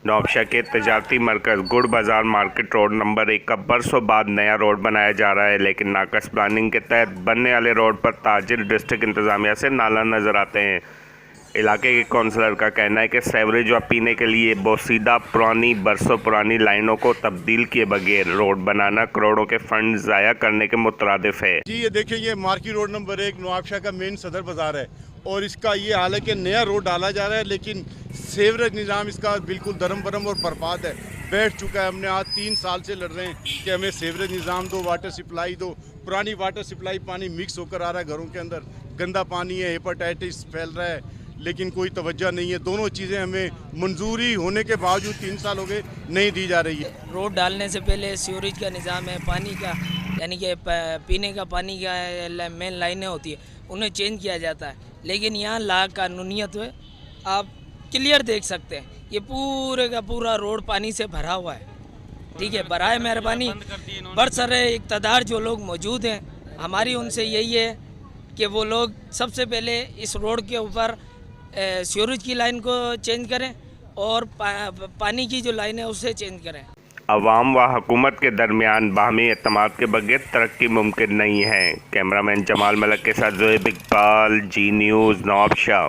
नौबशा के तजारती मरकज़ गुड़ बाज़ार मार्केट रोड नंबर 1 का बरसों बाद नया रोड बनाया जा रहा है, लेकिन नाकस प्लानिंग के तहत बनने वाले रोड पर ताजिल डिस्ट्रिक्ट इंतज़ामिया से नाला नज़र आते हैं। इलाके के कौंसलर का कहना है कि सेवरेज व पीने के लिए बोसीदा पुरानी बरसों पुरानी लाइनों को तब्दील किए बगैर रोड बनाना करोड़ों के फंड ज़ाया करने के मुतरादिफ है। जी ये देखिए, ये मार्केट रोड नंबर 1 नौबशा का मेन सदर बाज़ार है और इसका ये हाल है कि नया रोड डाला जा रहा है, लेकिन सेवरेज निज़ाम इसका बिल्कुल दरम बरम और बर्बाद है, बैठ चुका है। हमने आज 3 साल से लड़ रहे हैं कि हमें सेवरेज निज़ाम दो, वाटर सप्लाई दो। पुरानी वाटर सप्लाई पानी मिक्स होकर आ रहा है घरों के अंदर, गंदा पानी है, हेपेटाइटिस फैल रहा है, लेकिन कोई तवज्जो नहीं है। दोनों चीज़ें हमें मंजूरी होने के बावजूद 3 साल हो गए नहीं दी जा रही है। रोड डालने से पहले सीवरेज का निज़ाम है, पानी का यानी कि पीने का पानी का मेन लाइनें होती है, उन्हें चेंज किया जाता है। लेकिन यहाँ ला कानूनियत है, आप क्लियर देख सकते हैं, ये पूरे का पूरा रोड पानी से भरा हुआ है। ठीक है, बराए मेहरबानी बरसरे इक़्तिदार जो लोग मौजूद हैं, हमारी उनसे यही है कि वो लोग सबसे पहले इस रोड के ऊपर सीवरेज की लाइन को चेंज करें और पानी की जो लाइन है उसे चेंज करें। अवाम व हुकूमत के दरमियान बाहमी एतमाद के बगैर तरक्की मुमकिन नहीं है। कैमरामैन जमाल मलक के साथ ज़ोएब इकबाल, जी न्यूज़, नौबशा।